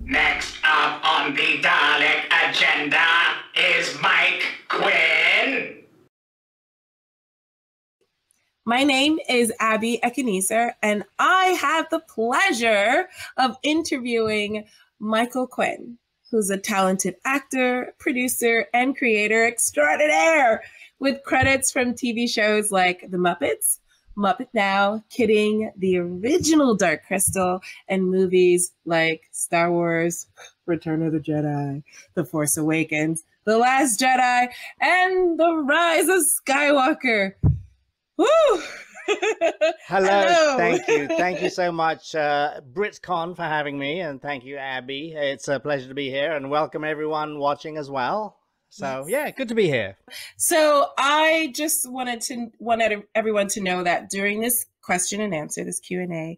Next up on the Dalek agenda is Mike Quinn. My name is Abby Ekenezer, and I have the pleasure of interviewing Michael Quinn, who's a talented actor, producer, and creator extraordinaire with credits from TV shows like The Muppets, Muppet Now, Kidding, the original Dark Crystal, and movies like Star Wars, Return of the Jedi, The Force Awakens, The Last Jedi, and The Rise of Skywalker. Woo! Hello. Thank you so much, BritCon, for having me, and thank you, Abby. It's a pleasure to be here, and welcome everyone watching as well. So yeah, good to be here. So I just wanted everyone to know that during this question and answer, this Q&A,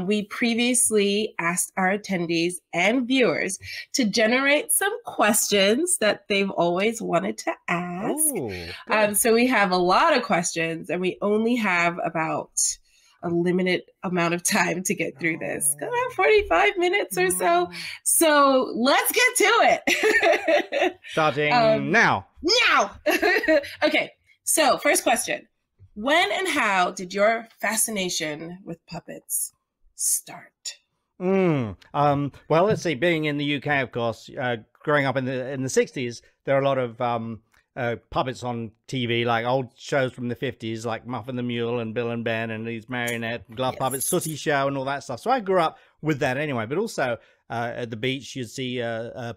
we previously asked our attendees and viewers to generate some questions that they've always wanted to ask. So we have a lot of questions, and we only have about a limited amount of time to get through this. About 45 minutes or so. So let's get to it. Starting now. Okay, so first question. When and how did your fascination with puppets start? Well, let's see. Being in the UK, of course, growing up in the 60s, there are a lot of puppets on TV, like old shows from the 50s, like Muffin the Mule and Bill and Ben and these marionette glove puppets, Sooty Show and all that stuff. So I grew up with that anyway. But also at the beach, you'd see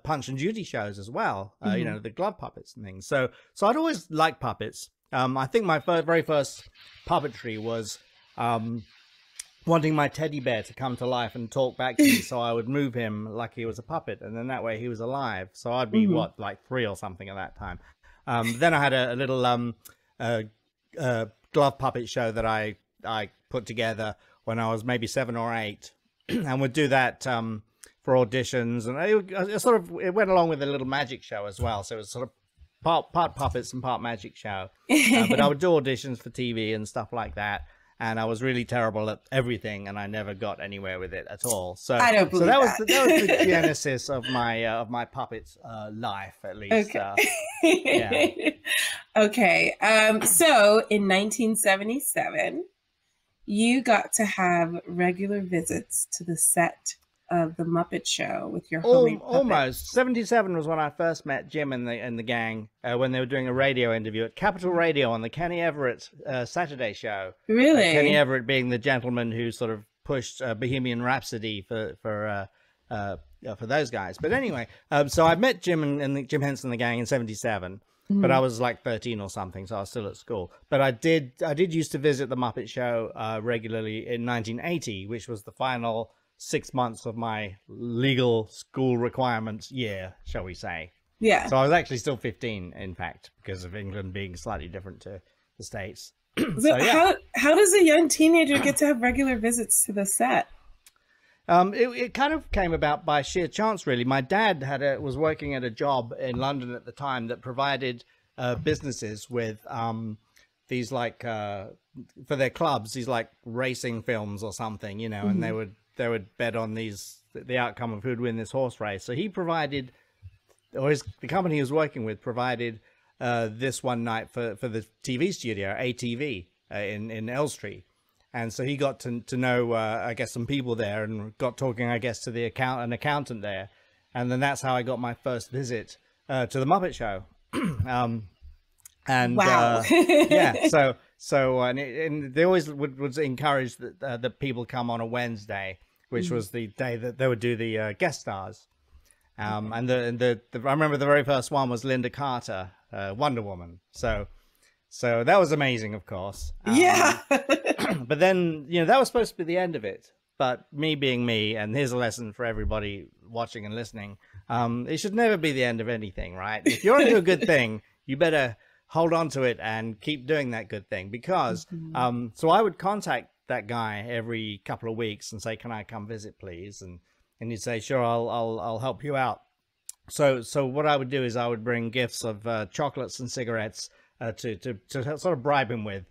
Punch and Judy shows as well, you know, the glove puppets and things. So I'd always liked puppets. I think my very first puppetry was wanting my teddy bear to come to life and talk back to me, so I would move him like he was a puppet, and then that way he was alive. So I'd be what, like 3 or something at that time. Then I had a little glove puppet show that I put together when I was maybe 7 or 8, and would do that for auditions, and it went along with a little magic show as well. So it was sort of part puppets and part magic show. But I would do auditions for TV and stuff like that. And I was really terrible at everything, and I never got anywhere with it at all. So I don't believe that was the genesis of my puppet life, at least. Okay. Okay. So in 1977, you got to have regular visits to the set of the Muppet Show with your homemade puppet. Almost. 77 was when I first met Jim and the gang when they were doing a radio interview at Capital Radio on the Kenny Everett Saturday show. Really? Kenny Everett being the gentleman who sort of pushed Bohemian Rhapsody for those guys. But anyway, so I met Jim and Jim Henson and the gang in 77. But I was like 13 or something, so I was still at school. But I did used to visit the Muppet Show regularly in 1980, which was the final 6 months of my legal school requirements year, shall we say. Yeah. So I was actually still 15, in fact, because of England being slightly different to the States. So yeah. How does a young teenager get to have regular visits to the set? It kind of came about by sheer chance, really. My dad was working at a job in London at the time that provided businesses with these like for their clubs, these like racing films or something, you know, and they would bet on the outcome of who'd win this horse race. So he provided, or the company he was working with provided this one night for the TV studio, ATV, in Elstree. And so he got to know, I guess, some people there, and got talking, I guess, to an accountant there. And then that's how I got my first visit to the Muppet Show. Wow. Yeah. And they always would encourage that people come on a Wednesday, which was the day that they would do the guest stars. And I remember the very first one was Linda Carter, Wonder Woman. So that was amazing, of course. Yeah. But then, you know, that was supposed to be the end of it. But me being me, and here's a lesson for everybody watching and listening, it should never be the end of anything, right? If you're into a good thing, you better hold on to it and keep doing that good thing. Because, so I would contact that guy every couple of weeks and say, can I come visit, please? And he'd say, sure, I'll help you out. So what I would do is I would bring gifts of chocolates and cigarettes to sort of bribe him with,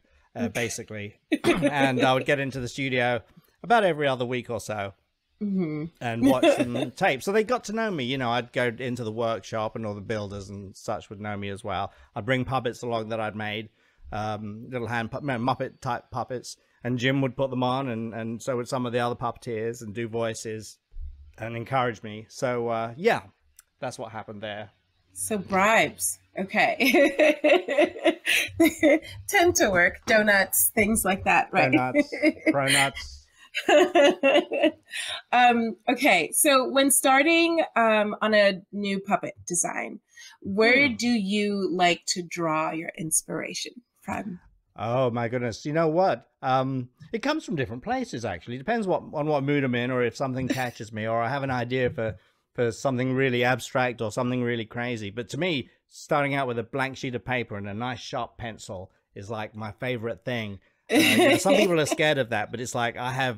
basically. And I would get into the studio about every other week or so. and watch them tape. So they got to know me. You know, I'd go into the workshop and all the builders and such would know me as well. I'd bring puppets along that I'd made, little Muppet type puppets, and Jim would put them on, and so would some of the other puppeteers, and do voices and encourage me. So yeah, that's what happened there. So bribes. Okay. Tend to work. Donuts, things like that, right? Pro-nuts. Okay, so when starting on a new puppet design, where do you like to draw your inspiration from? Oh my goodness, you know what? It comes from different places, actually. It depends on what mood I'm in, or if something catches me, or I have an idea for something really abstract or something really crazy. But to me, starting out with a blank sheet of paper and a nice sharp pencil is like my favorite thing. You know, some people are scared of that, but it's like I have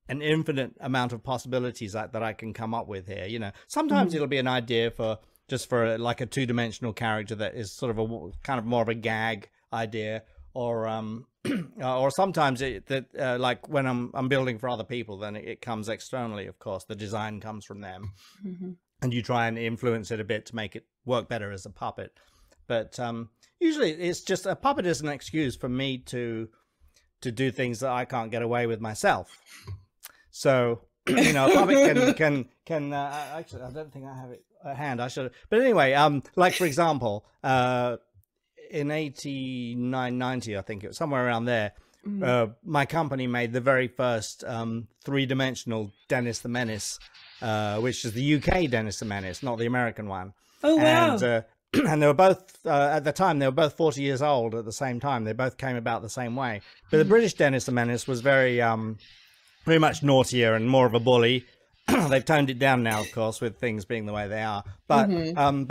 an infinite amount of possibilities that I can come up with here. You know, sometimes it'll be an idea for like a two-dimensional character that is sort of a kind of more of a gag idea, or or sometimes like when I'm building for other people, then it comes externally. Of course, the design comes from them, and you try and influence it a bit to make it work better as a puppet. But usually, it's just a puppet is an excuse for me to do things that I can't get away with myself. So, you know, a puppet can actually, I don't think I have it at hand. I should, but anyway, like for example, in 89, 90, I think it was somewhere around there, my company made the very first three-dimensional Dennis the Menace, which is the UK Dennis the Menace, not the American one. Oh, wow. And they were both, at the time, they were both 40 years old at the same time. They both came about the same way. But the British Dennis the Menace was very much naughtier and more of a bully. They've toned it down now, of course, with things being the way they are. But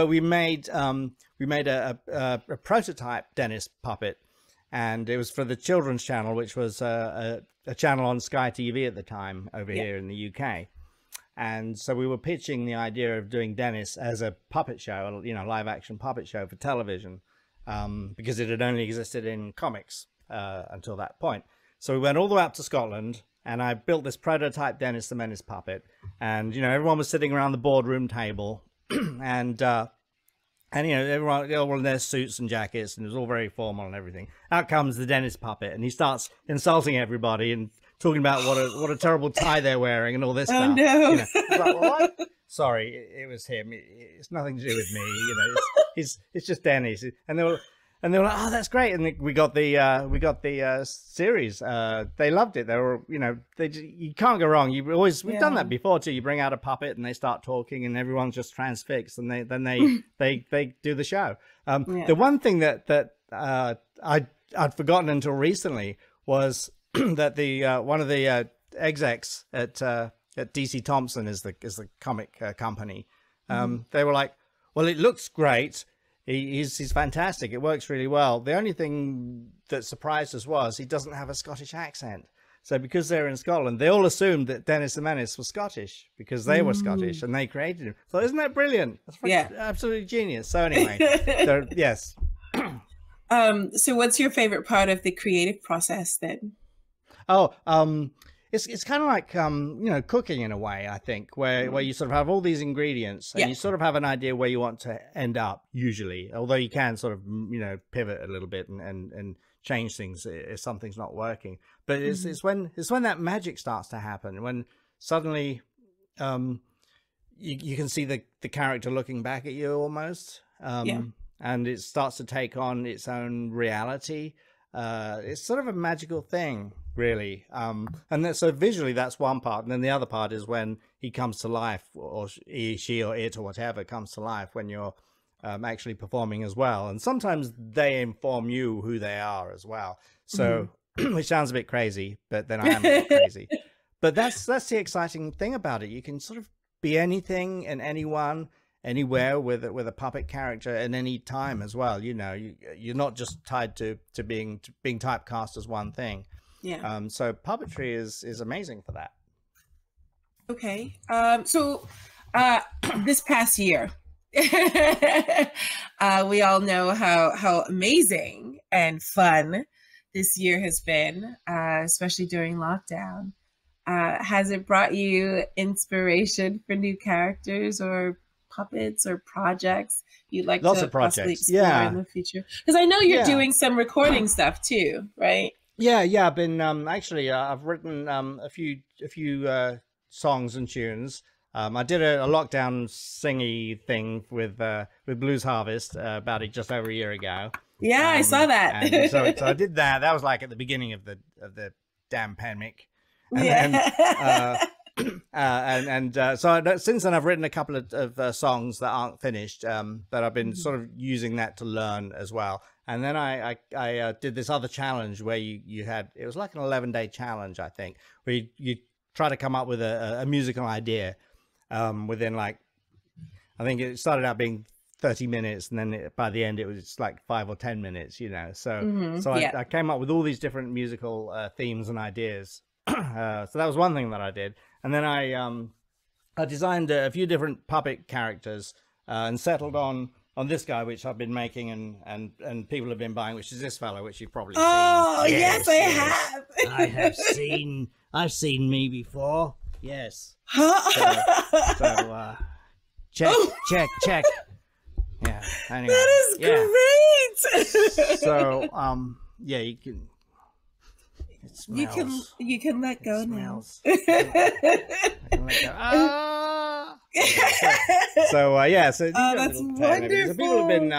we made a prototype Dennis puppet, and it was for the Children's Channel, which was a channel on Sky TV at the time over here in the UK. And so we were pitching the idea of doing Dennis as a puppet show, you know, live action puppet show for television, because it had only existed in comics until that point. So we went all the way up to Scotland, and I built this prototype Dennis the Menace puppet. And, you know, everyone was sitting around the boardroom table, and you know, everyone, they all in their suits and jackets, and it was all very formal and everything. Out comes the Dennis puppet, and he starts insulting everybody and talking about what a terrible tie they're wearing and all this stuff. No. You know, like, what? Sorry, it was him. It's nothing to do with me. You know, it's just Dennis. And they were like, oh, that's great. And we got the series. They loved it. They were, you know, you can't go wrong. We've done that before too. You bring out a puppet and they start talking, and everyone's just transfixed, and then they do the show. The one thing that I'd forgotten until recently was that the one of the execs at DC Thompson is the comic company. They were like, well, it looks great. He's fantastic. It works really well. The only thing that surprised us was he doesn't have a Scottish accent. So because they're in Scotland, they all assumed that Dennis the Menace was Scottish because they were Scottish and they created him. So isn't that brilliant? That's absolutely genius. So anyway, yes. So what's your favorite part of the creative process then? Oh, it's kind of like, you know, cooking in a way, I think, where you sort of have all these ingredients and you sort of have an idea where you want to end up usually, although you can sort of, you know, pivot a little bit and change things if something's not working. But it's when that magic starts to happen, when suddenly you can see the character looking back at you almost, and it starts to take on its own reality. It's sort of a magical thing, really. And so visually, that's one part. And then the other part is when he comes to life, or he, she, or it, or whatever comes to life when you're actually performing as well. And sometimes they inform you who they are as well. So, which sounds a bit crazy, but then I am a bit crazy. But that's the exciting thing about it. You can sort of be anything and anyone, anywhere with a puppet character at any time as well. You know, you're not just tied to being typecast as one thing. Yeah. So puppetry is amazing for that. Okay. So this past year, we all know how amazing and fun this year has been, especially during lockdown. Has it brought you inspiration for new characters or puppets or projects you'd like Lots to of possibly projects. explore Yeah. in the future? Because I know you're Yeah. doing some recording stuff too, right? Yeah, I've been actually I've written a few songs and tunes. I did a lockdown singy thing with Blues Harvest about just over a year ago. Yeah, I saw that. And so I did that. That was like at the beginning of the damn pandemic. And Yeah. so since then I've written a couple of songs that aren't finished, but I've been sort of using that to learn as well. And then I did this other challenge where you had, it was like an 11-day challenge, I think, where you try to come up with a musical idea within, like, I think it started out being 30 minutes, and then by the end it was like 5 or 10 minutes, you know. So I came up with all these different musical themes and ideas. So that was one thing that I did. And then I designed a few different puppet characters and settled on this guy, which I've been making and people have been buying, which is this fellow, which you've probably seen. Oh, yes, I have. I have seen. I've seen me before. Yes. Check, check. Yeah. Anyway. That is great. So yeah, you can. It smells. You can let go now. So yeah, so that's wonderful. So people have been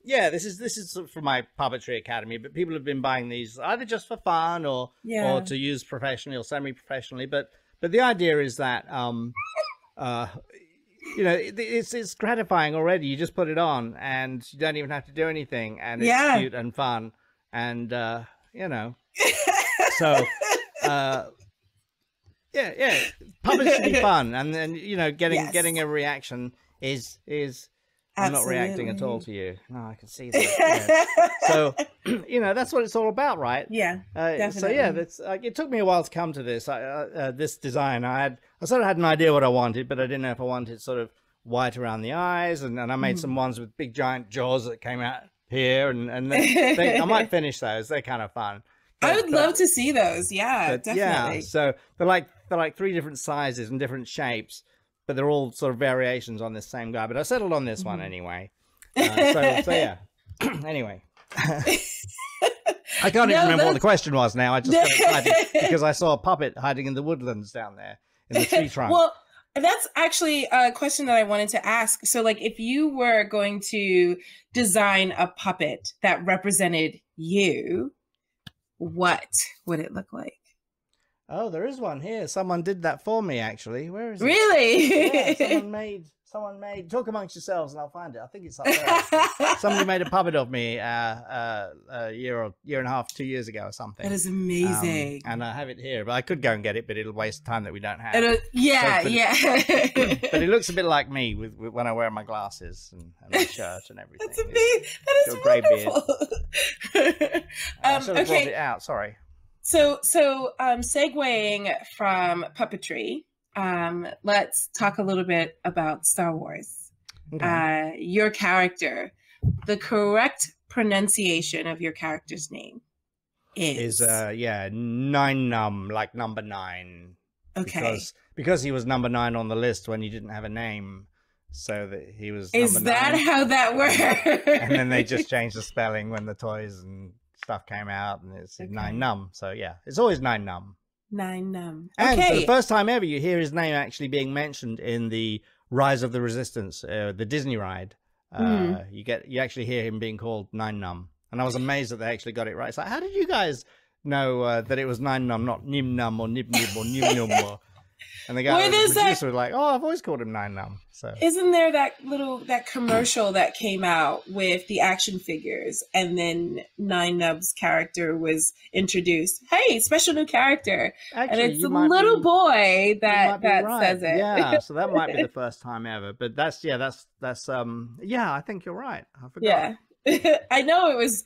this is for my puppetry academy, but people have been buying these either just for fun or to use professionally or semi-professionally. But the idea is that you know, it's gratifying already. You just put it on and you don't even have to do anything, and it's cute and fun, and you know. So, puppets should be fun, and then, you know, getting a reaction is I'm not reacting at all to you. No, I can see that. Yeah. So, you know, that's what it's all about, right? Yeah, definitely. So yeah, that's it took me a while to come to this. This design, I sort of had an idea what I wanted, but I didn't know if I wanted sort of white around the eyes, and I made some ones with big giant jaws that came out here, and I might finish those. They're kind of fun. I would love to see those. Yeah, definitely. Yeah, so they're like 3 different sizes and different shapes, but they're all sort of variations on this same guy. But I settled on this one anyway. So yeah. Anyway, I can't even remember what the question was now. I just got excited because I saw a puppet hiding in the woodlands down there in the tree trunk. Well, that's actually a question that I wanted to ask. So, like, if you were going to design a puppet that represented you, what would it look like? Oh, there is one here. Someone did that for me, actually. Where is it? Really? Yeah, someone made, talk amongst yourselves and I'll find it. I think it's up there. Somebody made a puppet of me a year and a half, 2 years ago or something. That is amazing. And I have it here, but I could go and get it, but it'll waste time that we don't have. But it looks a bit like me with when I wear my glasses and my shirt and everything. That's amazing. That is wonderful. I should have brought it out. Sorry. So segueing from puppetry, let's talk a little bit about Star Wars. Okay. Your character, the correct pronunciation of your character's name is Nine Numb, like number 9. Okay. Because he was number 9 on the list when he didn't have a name, so that he was. Is number that 9. how that works? And then they just changed the spelling when the toys and stuff came out, and it's Nine Numb. So yeah, it's always Nine Numb. Nine Numb. And for the first time ever, you hear his name actually being mentioned in the Rise of the Resistance, the Disney ride. You actually hear him being called Nine Numb, and I was amazed that they actually got it right. It's like, how did you guys know that it was Nine Numb, not Nim Num or Nib Nib or Num Num? And the guy, the producer, was like, "Oh, I've always called him Nine Numb." So, isn't there that commercial that came out with the action figures, and then Nine Numb's character was introduced? Hey, special new character, actually, and it's a little boy that says it. Yeah, so that might be the first time ever. But I think you're right. I forgot. Yeah, I know it was.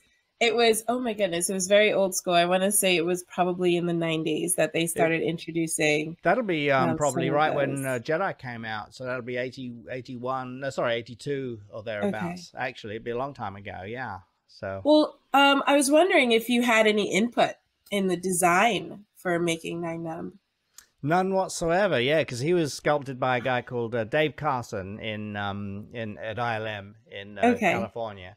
Oh my goodness, it was very old school. I want to say it was probably in the 90s that they started introducing. That'll be probably right when Jedi came out. So that'll be 82 or thereabouts. Okay. Actually, it'd be a long time ago. Yeah. So. Well, I was wondering if you had any input in the design for making Nine Numb. None whatsoever. Yeah, because he was sculpted by a guy called Dave Carson in at ILM in Okay. California,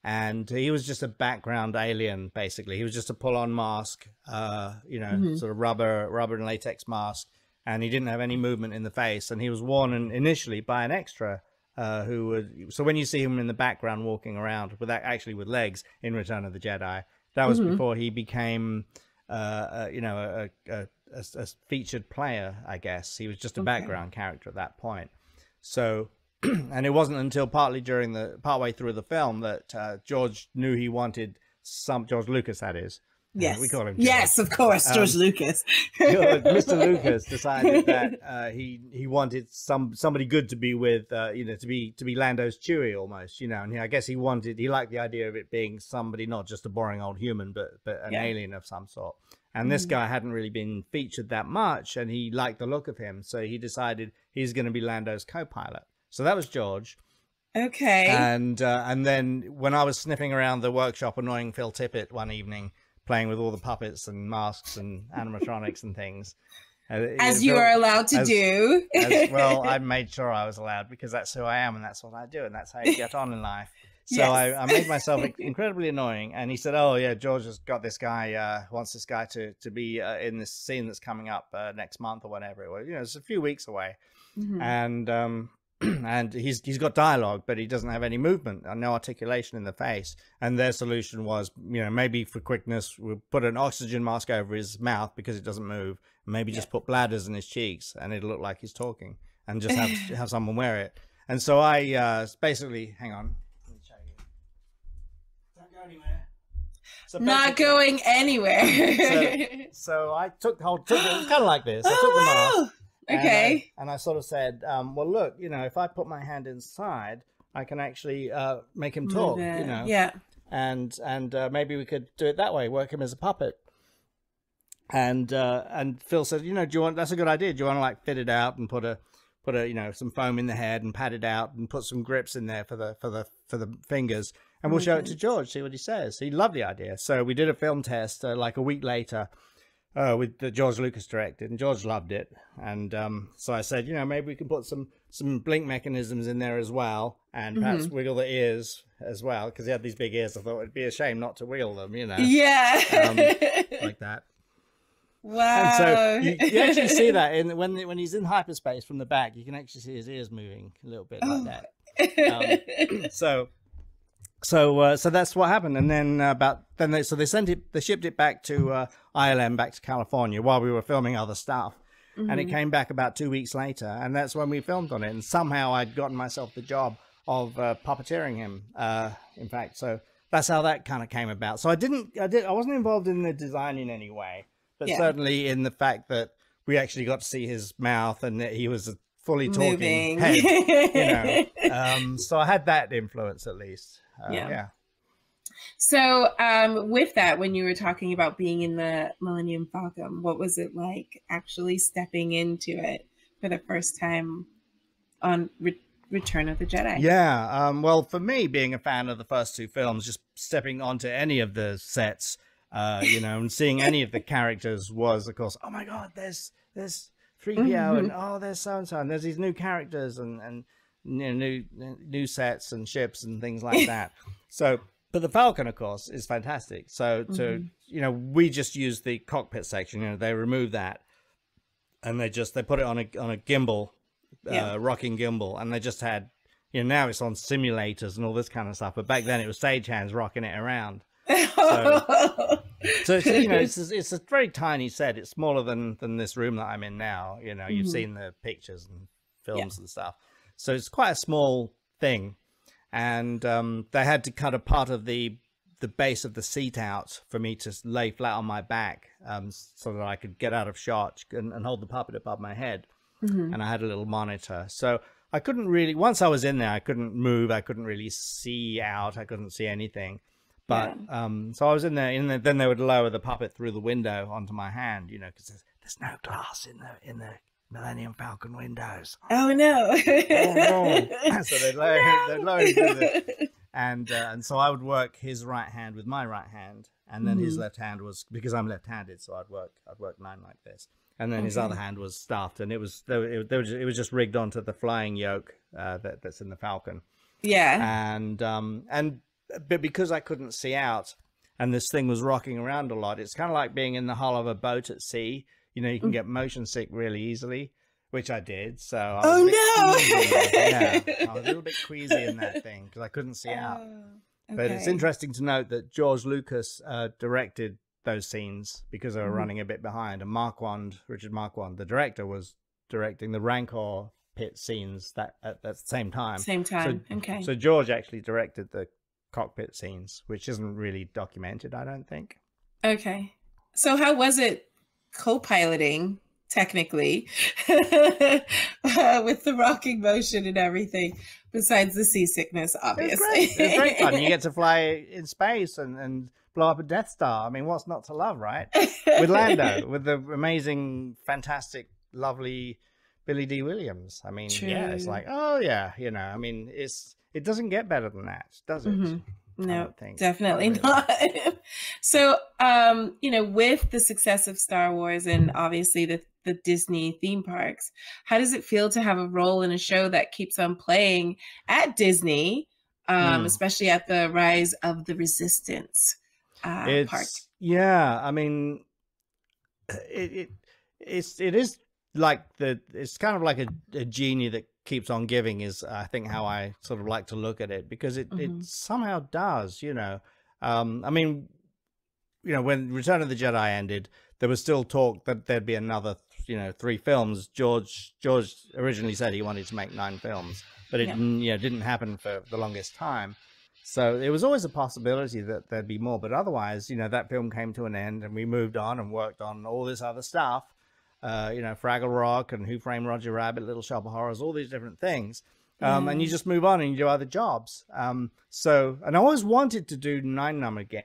and he was just a background alien. Basically, he was just a pull-on mask, sort of rubber and latex mask, and he didn't have any movement in the face, and he was worn initially by an extra. Who would, so when you see him in the background walking around with legs in Return of the Jedi, that was before he became a featured player, I guess. He was just a background character at that point. So, and it wasn't until partway through the film that George knew he wanted George Lucas, that is. Yes, we call him George. Yes, of course, George Lucas. Mr. Lucas decided that he wanted somebody good to be with, to be Lando's Chewie almost, and I guess he liked the idea of it being somebody, not just a boring old human, but an alien of some sort. And this guy hadn't really been featured that much, and he liked the look of him, so he decided he's going to be Lando's co-pilot. So that was George. Okay. And then when I was sniffing around the workshop annoying Phil Tippett one evening, playing with all the puppets and masks and animatronics and things. As you are allowed to do. Well, I made sure I was allowed, because that's who I am and that's what I do and that's how you get on in life. So Yes. I made myself incredibly annoying, and he said, "Oh yeah, George has got this guy, wants this guy to be in this scene that's coming up next month or whatever it was. It's a few weeks away, and and he's got dialogue, but he doesn't have any movement and no articulation in the face." And their solution was, maybe for quickness, we'll put an oxygen mask over his mouth because it doesn't move, and maybe just put bladders in his cheeks, and it'll look like he's talking, and just have someone wear it. And so I basically, hang on. Anywhere. So Not going anywhere. So I took it was kind of like this. I took the mask. Okay. And I sort of said, well, look, if I put my hand inside, I can actually make him talk, Yeah. and maybe we could do it that way, work him as a puppet. And Phil said, that's a good idea. Do you want to fit it out and put a some foam in the head and pat it out and put some grips in there for the fingers, and we'll show it to George, see what he says. He loved the idea. So we did a film test like a week later with the George Lucas directed, and George loved it. And so I said, maybe we can put some blink mechanisms in there as well, and perhaps wiggle the ears as well, because he had these big ears. I thought it'd be a shame not to wiggle them, Yeah. like that. Wow. And so you actually see that when he's in hyperspace from the back, you can actually see his ears moving a little bit like that. So that's what happened. And then they shipped it back to ILM, back to California, while we were filming other stuff. And it came back about 2 weeks later, and that's when we filmed on it. And somehow I'd gotten myself the job of puppeteering him. In fact, so that's how that kind of came about. So I wasn't involved in the design in any way, but certainly in the fact that we actually got to see his mouth and that he was a fully talking head, so I had that influence at least. Yeah. So with that, when you were talking about being in the Millennium Falcon, what was it like actually stepping into it for the first time on Return of the Jedi? Yeah. Well, for me, being a fan of the first two films, just stepping onto any of the sets, and seeing any of the characters was, of course, oh my God, there's 3PO and there's so-and-so, and there's these new characters and new sets and ships and things like that. But the Falcon, of course, is fantastic. So we just used the cockpit section. They removed that, and they put it on a gimbal, rocking gimbal, and they just had, now it's on simulators and all this kind of stuff. But back then it was stagehands rocking it around. So it's a very tiny set. It's smaller than this room that I'm in now. You've seen the pictures and films and stuff. So it's quite a small thing. And they had to cut a part of the base of the seat out for me to lay flat on my back, so that I could get out of shot and hold the puppet above my head. And I had a little monitor. So I couldn't really, once I was in there, I couldn't move. I couldn't really see out. I couldn't see anything. But so I was in there, and then they would lower the puppet through the window onto my hand, because there's no glass in the Millennium Falcon windows. Oh no! So they'd lower him through and so I would work his right hand with my right hand, and then his left hand was, because I'm left-handed, so I'd work mine like this, and then his other hand was stuffed, and it was just rigged onto the flying yoke that's in the Falcon. Yeah. But because I couldn't see out, and this thing was rocking around a lot, it's kind of like being in the hull of a boat at sea. You know, you can get motion sick really easily, which I did. So I was a little bit queasy in that thing because I couldn't see out. Okay. But it's interesting to note that George Lucas directed those scenes because they were running a bit behind, and Richard Marquand, the director, was directing the Rancor pit scenes at the same time. So George actually directed the cockpit scenes, which isn't really documented, I don't think. Okay. So how was it co-piloting technically with the rocking motion and everything, besides the seasickness, obviously? It was great fun. You get to fly in space and blow up a Death Star. I mean, what's not to love, right? With Lando, with the amazing, fantastic, lovely Billy D. Williams. I mean, yeah, it's like, oh yeah, you know, I mean, it doesn't get better than that, does it? No, definitely not. So, you know, with the success of Star Wars and obviously the Disney theme parks, how does it feel to have a role in a show that keeps on playing at Disney, especially at the Rise of the Resistance park? Yeah, I mean, it is like it's kind of like a genie that keeps on giving is I think how I sort of like to look at it, because it somehow does, you know. I mean, you know, when Return of the Jedi ended, there was still talk that there'd be another, you know, 3 films. George originally said he wanted to make 9 films, but it didn't happen for the longest time. So it was always a possibility that there'd be more, but otherwise, you know, that film came to an end and we moved on and worked on all this other stuff. You know, Fraggle Rock and Who Framed Roger Rabbit, Little Shop of Horrors, all these different things. And you just move on and you do other jobs. And I always wanted to do Nine Numb again.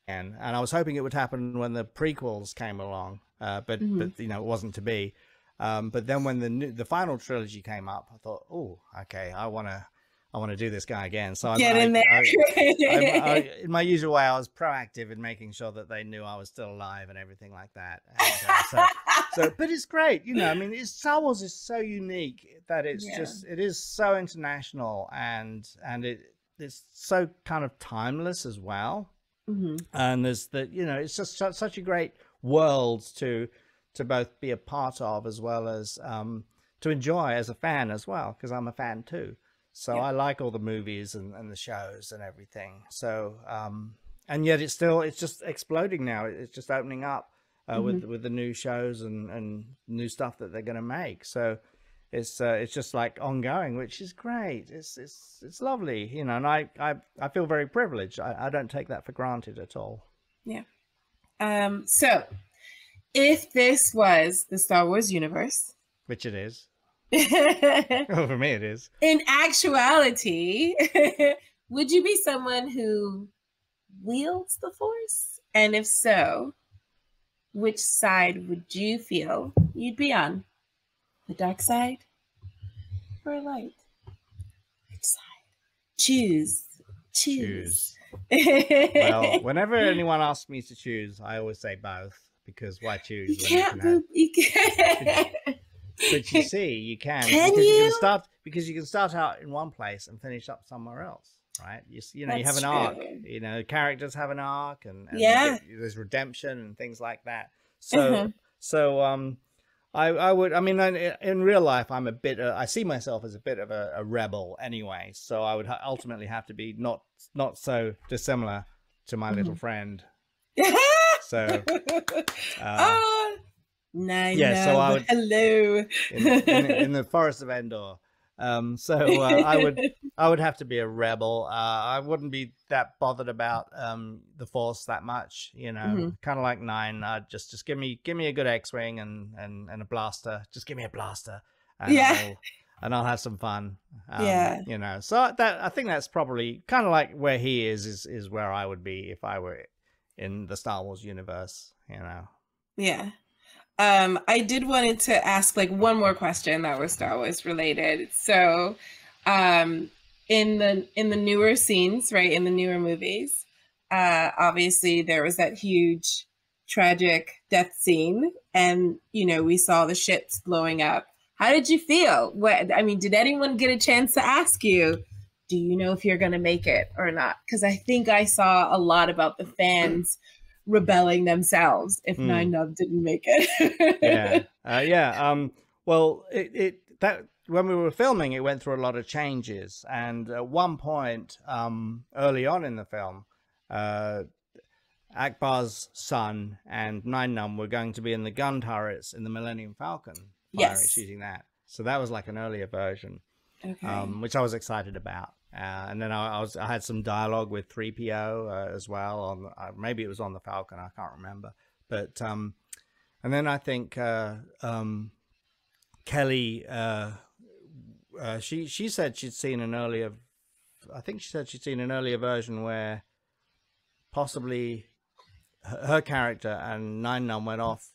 And I was hoping it would happen when the prequels came along. But you know, it wasn't to be. But then when the final trilogy came up, I thought, oh, okay, I want to do this guy again. So in my usual way, I was proactive in making sure that they knew I was still alive and everything like that. And, but it's great, you know. I mean, Star Wars is so unique that it is so international and it's so kind of timeless as well. And there's you know, it's just such a great world to both be a part of as well as to enjoy as a fan as well, because I'm a fan too. So I like all the movies and the shows and everything. So, and yet it's just exploding now. It's just opening up with the new shows and new stuff that they're going to make. So it's just like ongoing, which is great. It's lovely, you know, and I feel very privileged. I don't take that for granted at all. Yeah. So if this was the Star Wars universe, which it is. Oh, for me it is. In actuality, would you be someone who wields the Force? And if so, which side would you feel you'd be on? The dark side or light? Which side? Choose. Well, whenever anyone asks me to choose, I always say both, because why choose? You can't. But you see, you can. Because you can start out in one place and finish up somewhere else, right? You know, you have an arc. You know, characters have an arc, and there's redemption and things like that. So, I would. I mean, in real life, I'm a bit. I see myself as a bit of a rebel anyway. So I would ultimately have to be not so dissimilar to my little friend. So. So I would hello in the Forest of Endor. I would have to be a rebel. I wouldn't be that bothered about the Force that much, you know. Kind of like 9. Just give me a good X-wing and a blaster. Just give me a blaster, and I'll have some fun. You know. So I think that's probably kind of like where he is where I would be if I were in the Star Wars universe, you know. Yeah. I did wanted to ask like one more question that was Star Wars related. So, in the newer scenes, right, in the newer movies, obviously there was that huge tragic death scene, and we saw the ships blowing up. How did you feel? I mean, did anyone get a chance to ask you, do you know if you're going to make it or not? Because I think I saw a lot about the fans rebelling themselves if Nine Nub didn't make it. Well, that when we were filming, it went through a lot of changes, and at one point, early on in the film, Akbar's son and Nine Num were going to be in the gun turrets in the Millennium Falcon, shooting that. So that was like an earlier version, which I was excited about. And then I had some dialogue with 3PO as well on maybe it was on the Falcon, I can't remember. But and then I think Kelly she said she'd seen an earlier. I think she said she'd seen an earlier version where possibly her character and Nine Num went off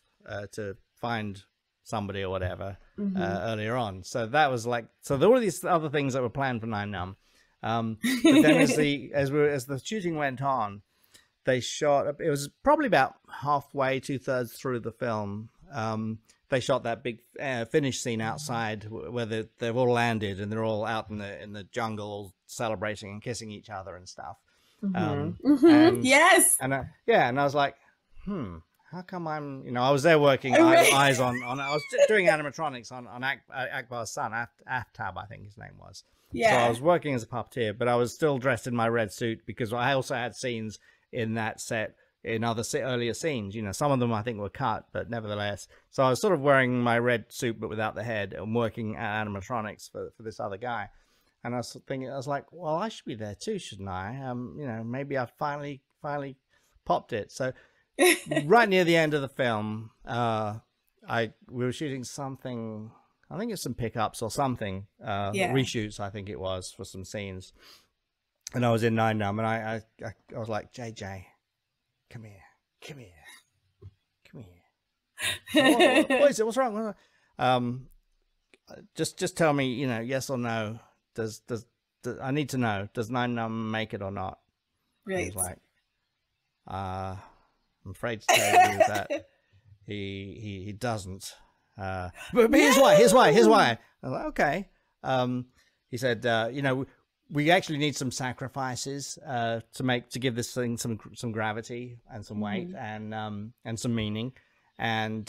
to find somebody or whatever earlier on. So that was like, so there were these other things that were planned for Nine Num. But then as the shooting went on, they shot. It was probably about halfway, 2/3 through the film. They shot that big finish scene outside where they've all landed and they're all out in the jungle, all celebrating and kissing each other and stuff. Yes. And and I was like, how come I'm, I was there working eyes on, I was doing animatronics on Akbar's son, Aftab, I think his name was. Yeah. So I was working as a puppeteer, but I was still dressed in my red suit because I also had scenes in that set in other earlier scenes. Some of them I think were cut, but nevertheless. So I was sort of wearing my red suit, but without the head, and working at animatronics for this other guy. And I was thinking, I was like, well, I should be there too, shouldn't I? Maybe I finally popped it. So right near the end of the film, we were shooting something. I think it's some pickups or something, reshoots, I think it was, for some scenes. And I was in Nine Num, and I was like, JJ, come here. What is it? What's wrong? Just tell me, yes or no. Does I need to know? Does Nine Num make it or not? Right. He was like, I'm afraid to tell you that he doesn't. But here's why. I was like, okay. He said, we actually need some sacrifices to give this thing some gravity and some weight and some meaning. And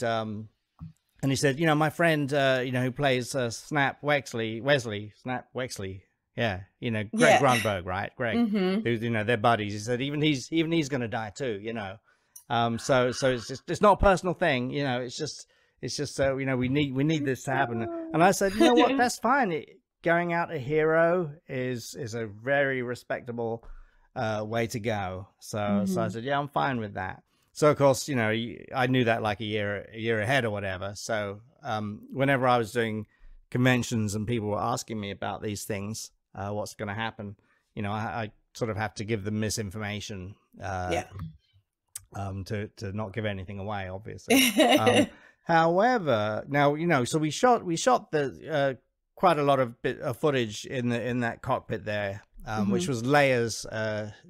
he said, my friend, who plays Snap Wesley. Yeah, Greg Grunberg, right? Greg, who's, they're buddies. He said, even he's going to die too, So it's not a personal thing, it's just we need this to happen. And I said, you know what, that's fine. Going out a hero is a very respectable way to go. So I said, yeah, I'm fine with that. So of course, I knew that like a year ahead or whatever. So whenever I was doing conventions and people were asking me about these things, what's going to happen, I sort of have to give them misinformation to not give anything away, obviously. However, now, so we shot the quite a lot of footage in that cockpit there, which was Leia's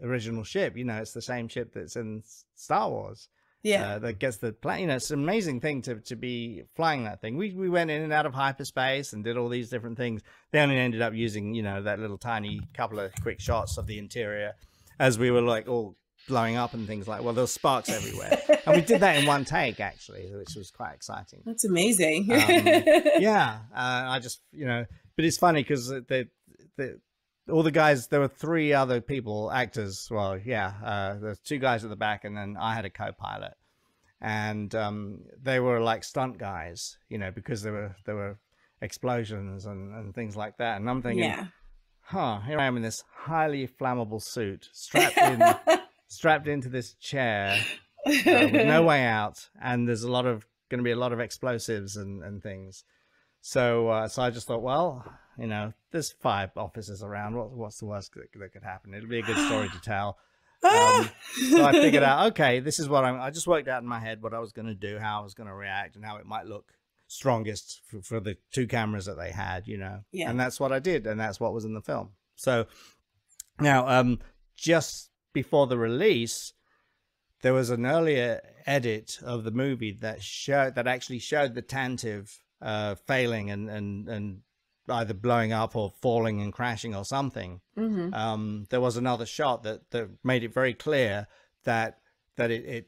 original ship. It's the same ship that's in Star Wars. Yeah, that gets the plane. It's an amazing thing to be flying that thing. We went in and out of hyperspace and did all these different things. They only ended up using that little tiny couple of quick shots of the interior as we were like all blowing up and things like. Well, there were sparks everywhere, and we did that in one take actually, which was quite exciting. That's amazing. I just but it's funny because all the guys, there were 3 other people, actors. Well, there's 2 guys at the back, and then I had a co-pilot, and they were like stunt guys, because there were explosions and things like that. And I'm thinking, here I am in this highly flammable suit, strapped into this chair with no way out, and there's going to be a lot of explosives and things. So I just thought, well, there's 5 officers around. What's the worst that could happen? It'll be a good story to tell. So I figured out, okay, this is what I just worked out in my head what I was going to do, how I was going to react, and how it might look strongest for the 2 cameras that they had, and that's what I did, and that's what was in the film. So now, just before the release, there was an earlier edit of the movie that actually showed the Tantive failing and either blowing up or falling and crashing or something. There was another shot that made it very clear that it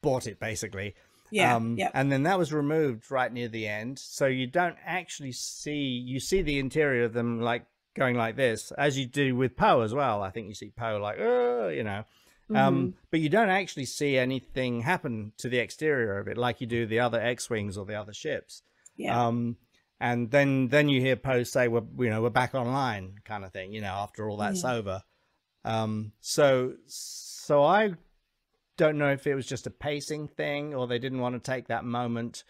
bought it basically. And then that was removed right near the end, so you don't actually see the interior of them like going like this, as you do with Poe as well. I think you see Poe like, you know, but you don't actually see anything happen to the exterior of it like you do the other X-wings or the other ships. And then you hear Poe say, we're back online, kind of thing, you know, after all that's over. So I don't know if it was just a pacing thing, or they didn't want to take that moment,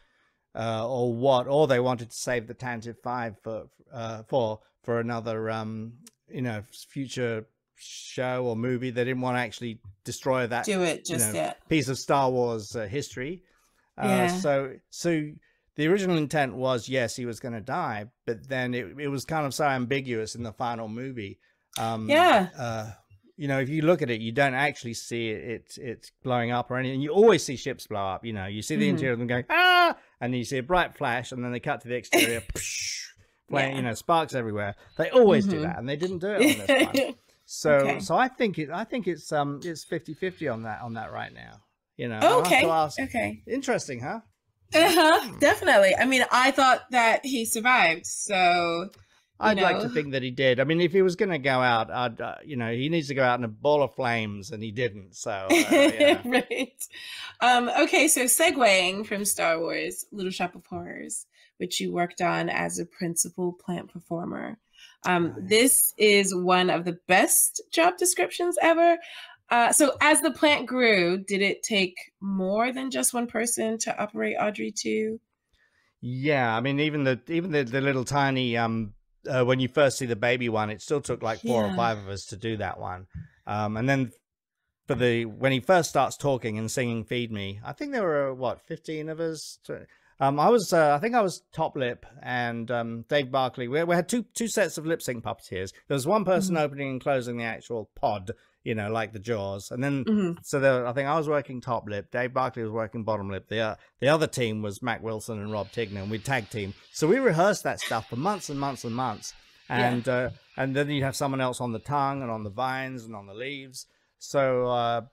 or what, or they wanted to save the Tantive 5 for another, you know, future show or movie. They didn't want to actually destroy that piece of Star Wars history. So the original intent was, yes, he was going to die, but then it was kind of so ambiguous in the final movie. You know, if you look at it, you don't actually see it's blowing up or anything. You always see ships blow up. You know, you see the interior of them going, ah, and you see a bright flash, and then they cut to the exterior, playing, you know, sparks everywhere. They always do that, and they didn't do it on this one. So I think it's 50-50 on that right now. You know. Okay. Interesting, huh? Definitely. I mean, I thought that he survived, so I'd like to think that he did. I mean, if he was going to go out, you know, he needs to go out in a ball of flames, and he didn't. So, right. Okay, so segueing from Star Wars, Little Shop of Horrors, which you worked on as a principal plant performer. This is one of the best job descriptions ever. So as the plant grew, did it take more than just one person to operate Audrey 2? Yeah, I mean, even the little tiny when you first see the baby one, it still took like 4 or 5 of us to do that one. And then when he first starts talking and singing "Feed Me," I think there were 15 of us. I think I was top lip, and Dave Barkley. We had two sets of lip sync puppeteers. There was one person opening and closing the actual pod, you know, like the Jaws, and then I think I was working top lip. Dave Barkley was working bottom lip. The other team was Mac Wilson and Rob Tigner, and we tag team. So we rehearsed that stuff for months and months and months, and then you have someone else on the tongue and on the vines and on the leaves. So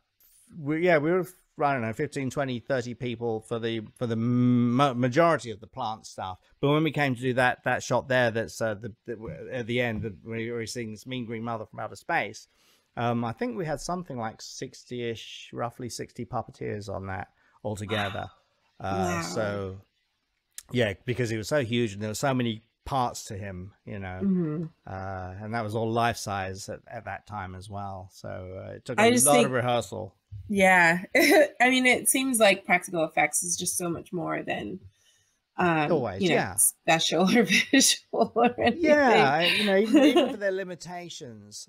we were, I don't know, 15, 20, 30 people for the majority of the plant stuff. But when we came to do that shot there, that's at the end where he sings "Mean Green Mother from Outer Space," I think we had something like 60-ish, roughly 60 puppeteers on that altogether. Wow. So yeah, because he was so huge and there were so many parts to him, you know, and that was all life size at that time as well. So it took a lot of rehearsal. Yeah. I mean, it seems like practical effects is just so much more than always, you know, special or visual or anything. Yeah, you know, even for their limitations,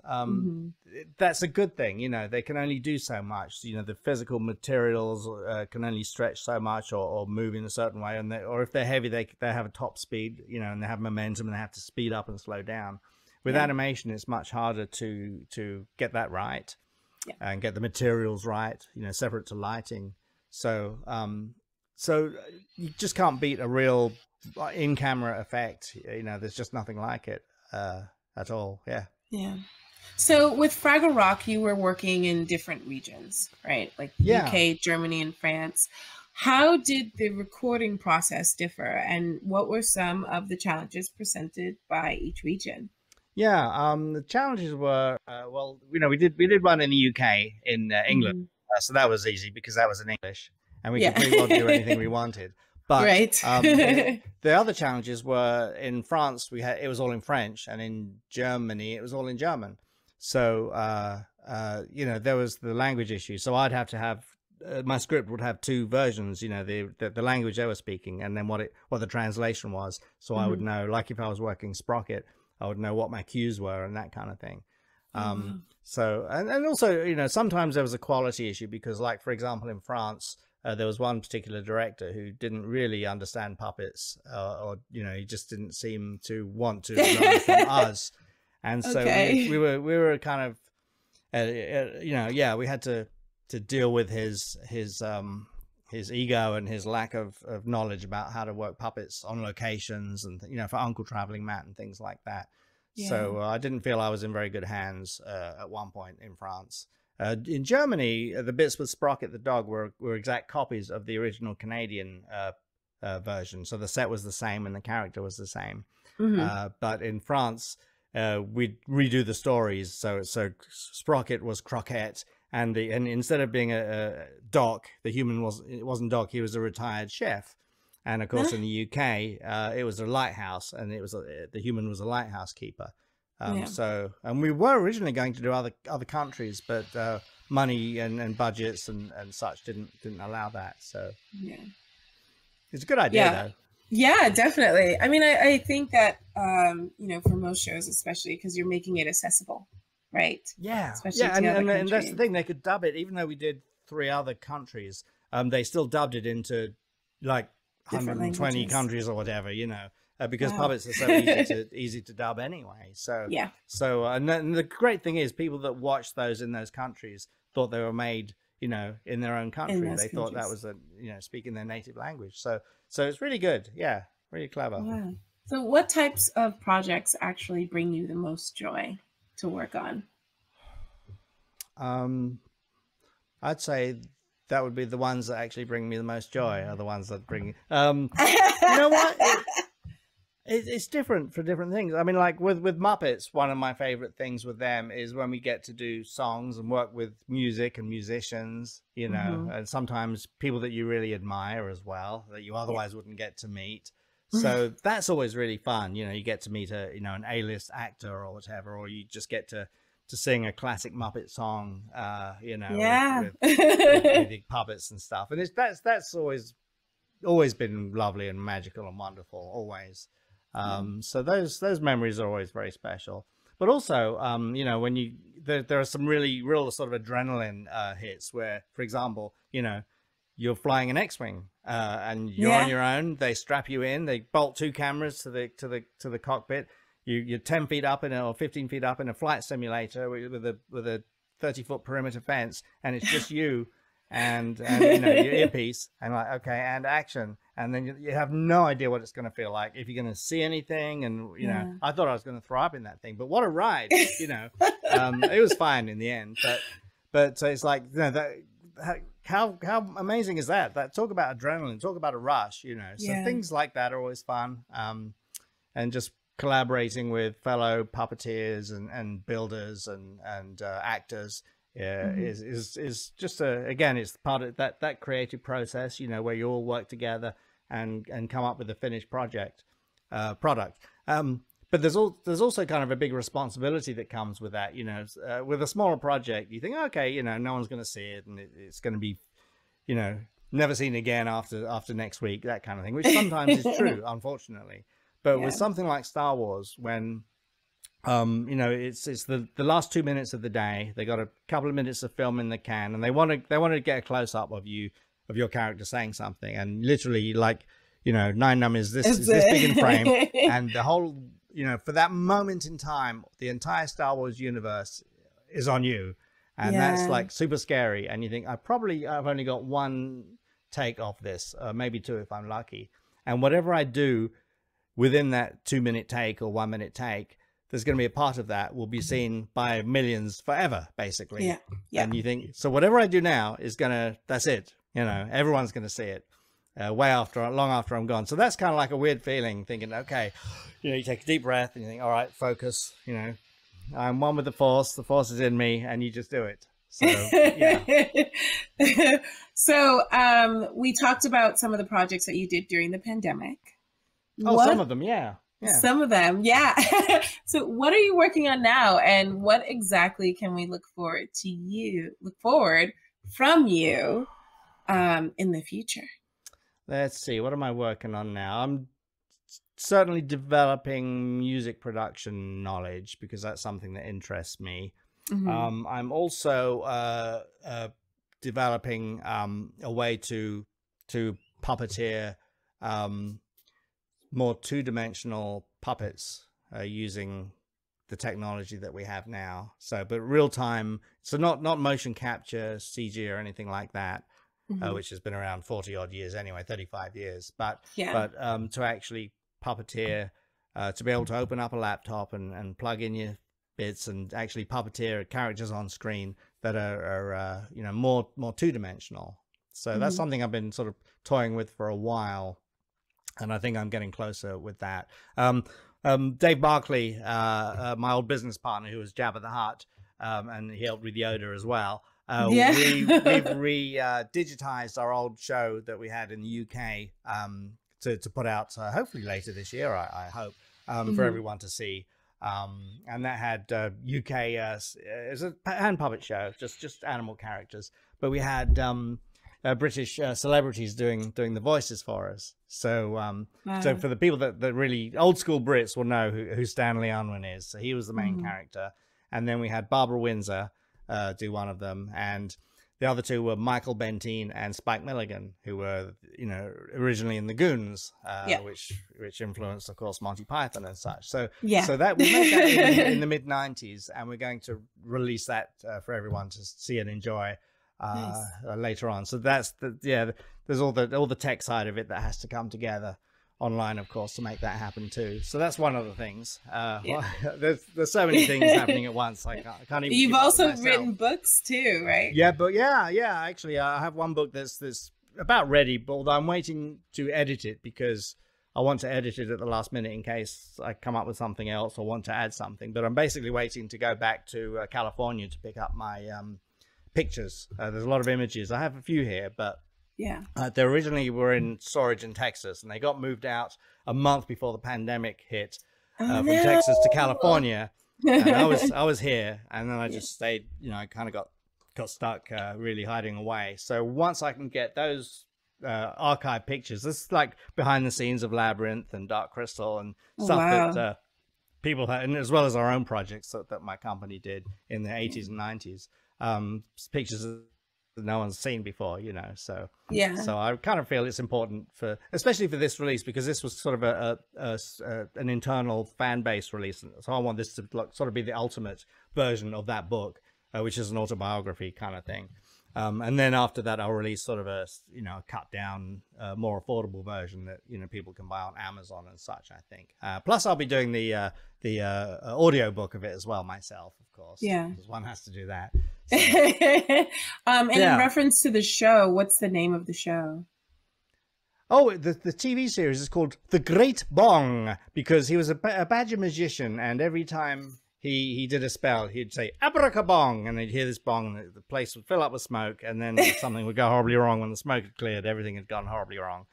that's a good thing. You know, they can only do so much. You know, the physical materials can only stretch so much or move in a certain way, and or if they're heavy, they have a top speed. You know, and they have momentum, and they have to speed up and slow down. With animation, it's much harder to get that right and get the materials right. You know, separate to lighting. So so you just can't beat a real in-camera effect. You know, there's just nothing like it at all. Yeah. Yeah. So with Fraggle Rock, you were working in different regions, right? Like UK, Germany, and France. How did the recording process differ, and what were some of the challenges presented by each region? Yeah, the challenges were, well, you know, we did one in the UK, in England. So that was easy because that was in English. And we could pretty well do anything we wanted. But the other challenges were in France, it was all in French, and in Germany, it was all in German. So, you know, there was the language issue. So I'd have to have, my script would have 2 versions, you know, the language they were speaking, and then what the translation was. So I would know, like if I was working Sprocket, I would know what my cues were and that kind of thing. So, and also, you know, sometimes there was a quality issue because, like, for example, in France, there was one particular director who didn't really understand puppets, or you know, he just didn't seem to want to learn from us, and so we were kind of you know, yeah, we had to deal with his ego and his lack of knowledge about how to work puppets on locations, and you know, for Uncle Traveling Matt and things like that. Yeah. So I didn't feel I was in very good hands at one point in France. In Germany, the bits with Sprocket the dog were exact copies of the original Canadian version. So the set was the same and the character was the same. But in France, we'd redo the stories. So Sprocket was Croquette, and instead of being a Doc, the human wasn't Doc. He was a retired chef. And of course, in the UK, it was a lighthouse, and it was the human was a lighthouse keeper. So, and we were originally going to do other countries, but money and budgets and such didn't allow that. So yeah, it's a good idea though. Yeah, definitely. I mean, I think that you know, for most shows, especially because you're making it accessible, right? Yeah, especially and that's the thing. They could dub it, even though we did 3 other countries. They still dubbed it into like 120 countries or whatever, you know. Because puppets are so easy to dub anyway. So yeah. So and the great thing is, people that watched those in those countries thought they were made, you know, in their own country. They thought that was you know, speaking their native language. So it's really good. Yeah, really clever. Wow. So what types of projects actually bring you the most joy to work on? I'd say that would be the ones that actually bring me the most joy, are the ones that bring you know what? It's different for different things. I mean, like with Muppets, one of my favorite things with them is when we get to do songs and work with music and musicians, you know, and sometimes people that you really admire as well, that you otherwise wouldn't get to meet. So that's always really fun. You know, you get to meet you know, an A-list actor or whatever, or you just get to sing a classic Muppet song, you know, with big puppets and stuff. And that's always been lovely and magical and wonderful, always. So those memories are always very special. But also, you know, when there are some real sort of adrenaline hits where, for example, you know, you're flying an X-wing and you're on your own. They strap you in. They bolt 2 cameras to the cockpit. You're 10 feet up or 15 feet up in a flight simulator with a 30-foot perimeter fence, and it's just you and you know, your earpiece, and like, okay, and action. And then you have no idea what it's going to feel like, if you're going to see anything. And, you know, I thought I was going to throw up in that thing, but what a ride, you know. It was fine in the end. But so it's like, you know, how amazing is that? Talk about adrenaline, talk about a rush, you know. So things like that are always fun. And just collaborating with fellow puppeteers and builders and actors is just again, it's part of that creative process, you know, where you all work together and come up with a finished product. But there's also kind of a big responsibility that comes with that, you know. With a smaller project, you think, okay, you know, no one's going to see it, and it's going to be, you know, never seen again after next week, that kind of thing, which sometimes is true, unfortunately. But with something like Star Wars, when you know, it's the last 2 minutes of the day, they got a couple of minutes of film in the can, and they want to get a close up of your character saying something, and literally, like, you know, Nine Num is this big in frame, and the whole, you know, for that moment in time, the entire Star Wars universe is on you, and that's like super scary. And you think, I've only got 1 take of this, maybe 2 if I'm lucky, and whatever I do within that 2-minute take or 1-minute take, there's going to be a part of that will be seen by millions forever, basically. Yeah. And you think, so whatever I do now is that's it. You know, everyone's going to see it long after I'm gone. So that's kind of like a weird feeling, thinking, okay, you know, you take a deep breath and you think, all right, focus, you know, I'm one with the Force is in me, and you just do it. So, yeah. So we talked about some of the projects that you did during the pandemic. Some of them, yeah. Some of them, yeah. So what are you working on now, and what exactly can we look forward from you in the future? Let's see, what am I working on now? I'm certainly developing music production knowledge, because that's something that interests me. I'm also developing a way to puppeteer more 2-dimensional puppets using the technology that we have now. So, but real time, so not motion capture, CG or anything like that, which has been around 40 odd years anyway, 35 years. But to actually puppeteer, to be able to open up a laptop and plug in your bits and actually puppeteer characters on screen that are you know, more two-dimensional. So that's something I've been sort of toying with for a while, and I think I'm getting closer with that. Dave Barkley, my old business partner, who was Jabba the Hutt, and he helped with Yoda as well. We've digitized our old show that we had in the UK to put out hopefully later this year, I hope, for everyone to see. And that had UK, it was a hand puppet show, just animal characters, but we had British celebrities doing the voices for us. So so for the people that really old school Brits will know who Stanley Unwin is. So he was the main character, and then we had Barbara Windsor do one of them, and the other two were Michael Bentine and Spike Milligan, who were, you know, originally in the Goons, which influenced, of course, Monty Python and such. So so that we made that in the mid '90s, and we're going to release that for everyone to see and enjoy later on. So that's there's all the tech side of it that has to come together online, of course, to make that happen too. So that's one of the things. There's so many things happening at once. I can't even. You've also written books too, right? Yeah, but actually, I have one book that's about ready, but I'm waiting to edit it because I want to edit it at the last minute in case I come up with something else or want to add something. But I'm basically waiting to go back to California to pick up my pictures. There's a lot of images. I have a few here, but they originally were in storage in Texas, and they got moved out a month before the pandemic hit from Texas to California. And I was here, and then I just stayed. You know, I kind of got stuck really hiding away. So once I can get those archive pictures, this is like behind the scenes of Labyrinth and Dark Crystal and stuff that people had, and as well as our own projects that my company did in the 80s and 90s. Pictures that no one's seen before, you know. So so I kind of feel it's important especially for this release, because this was sort of an internal fan base release, so I want this to sort of be the ultimate version of that book, which is an autobiography kind of thing. And then after that, I'll release sort of a cut down, more affordable version that people can buy on Amazon and such, I think. Plus, I'll be doing the audio book of it as well myself, of course. Yeah, because one has to do that. So. And in reference to the show, what's the name of the show? Oh, the TV series is called The Great Bong, because he was a Badger magician, and every time he did a spell, he'd say abracabong, and they'd hear this bong, and the place would fill up with smoke, and then something would go horribly wrong. When the smoke had cleared, everything had gone horribly wrong.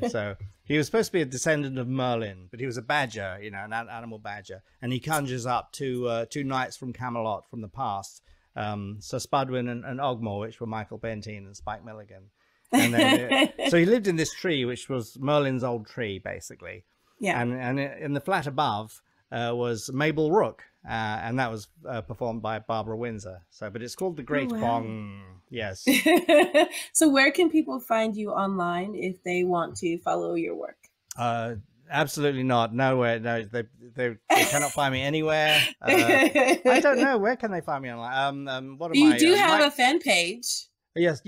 So he was supposed to be a descendant of Merlin, but he was a badger, an animal badger, and he conjures up two knights from Camelot from the past, Sir Spudwin and Ogmore, which were Michael Bentine and Spike Milligan. And then, so he lived in this tree, which was Merlin's old tree, basically. Yeah. And in the flat above was Mabel Rook, and that was performed by Barbara Windsor. So, but it's called The Great Bong. Yes. So where can people find you online if they want to follow your work? Absolutely not. Nowhere. No, they cannot find me anywhere. I don't know. Where can they find me online? What am you do have a fan page. Yes.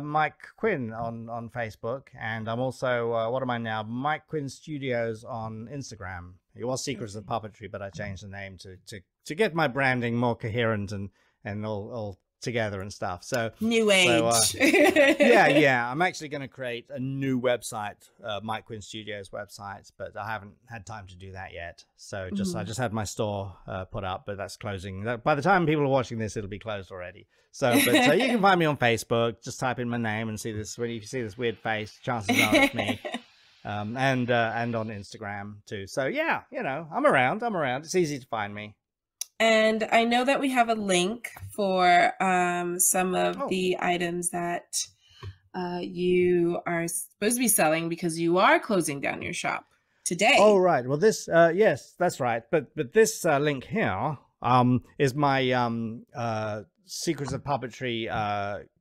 Mike Quinn on Facebook, and I'm also what am I now? Mike Quinn Studios on Instagram. It was Secrets of Puppetry, but I changed the name to get my branding more coherent and all together and stuff. So new age. So, yeah. I'm actually going to create a new website, Mike Quinn Studios website, but I haven't had time to do that yet. So I just had my store put up, but that's closing. By the time people are watching this, it'll be closed already. So you can find me on Facebook. Just type in my name and see this. When you see this weird face, chances are it's me. And on Instagram too. So yeah, I'm around. It's easy to find me. And I know that we have a link for some of the items that you are supposed to be selling, because you are closing down your shop today. Oh, right. Well, this, yes, that's right. But this link here is my Secrets of Puppetry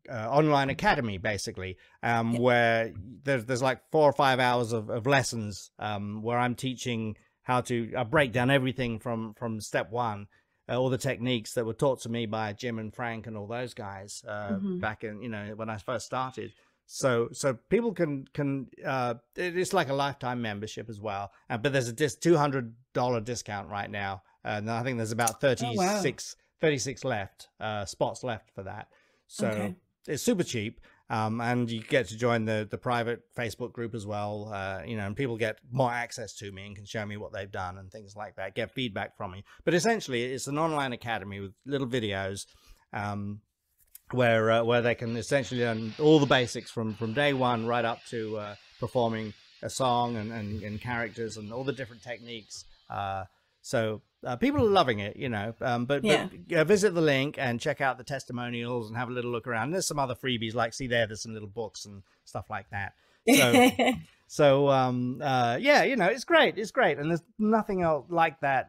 online academy, basically, where there's like 4 or 5 hours of lessons where I'm teaching how to break down everything from step one, all the techniques that were taught to me by Jim and Frank and all those guys back in, you know, when I first started. So people can it's like a lifetime membership as well. But there's a $200 discount right now, and I think there's about 36 left spots left for that. So it's super cheap. And you get to join the private Facebook group as well, you know, and people get more access to me and can show me what they've done and things like that, get feedback from me. But essentially, it's an online academy with little videos where they can essentially learn all the basics from day one right up to performing a song and characters and all the different techniques. So people are loving it, you know, but visit the link and check out the testimonials and have a little look around. There's some other freebies, like there's some little books and stuff like that. So, yeah, you know, it's great. And there's nothing else like that,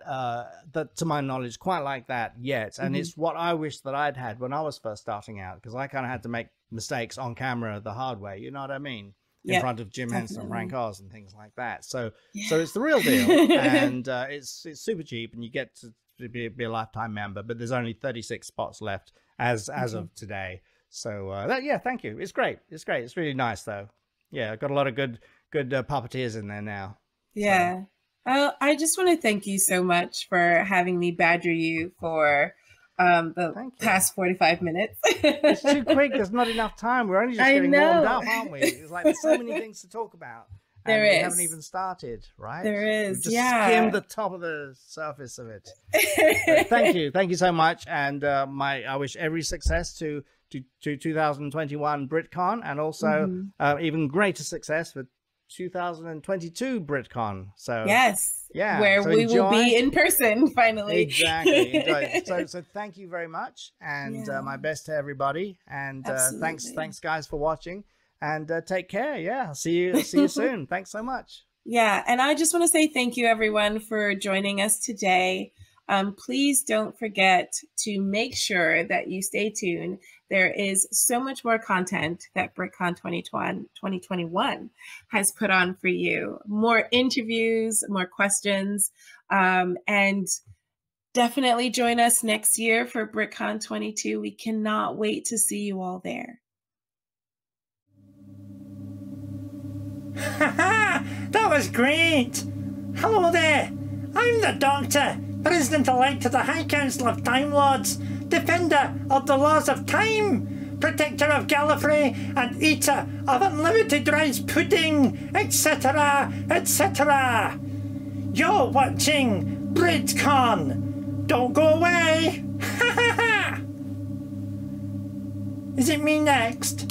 that to my knowledge, quite like that yet. And it's what I wish that I'd had when I was first starting out, because I kind of had to make mistakes on camera the hard way. You know what I mean? In front of Jim Henson, Frank Oz, and things like that. So it's the real deal, and it's super cheap, and you get to be a lifetime member. But there's only 36 spots left as of today. So thank you. It's great. It's really nice though. Yeah, I've got a lot of good puppeteers in there now. Yeah. So. I just want to thank you so much for having me badger you for the past 45 minutes. It's too quick. There's not enough time. We're only just getting warmed up, aren't we? It's like there's so many things to talk about. And we haven't even started, right? There is. We've just skimmed the top of the surface of it. Thank you so much, and I wish every success to 2021 BritCon, and also even greater success for 2022 BritCon. So where we will be in person finally. Exactly. Enjoy. So thank you very much, and my best to everybody, and thanks guys for watching, and take care. See you soon. Thanks so much. And I just want to say thank you everyone for joining us today. Please don't forget to make sure that you stay tuned. There is so much more content that BritCon 2021 has put on for you. More interviews, more questions, and definitely join us next year for BritCon 22. We cannot wait to see you all there. That was great! Hello there! I'm the Doctor, President-elect of the High Council of Time Lords, Defender of the Laws of Time, Protector of Gallifrey, and Eater of Unlimited Rice Pudding, etc., etc. You're watching BritCon! Don't go away! Is it me next?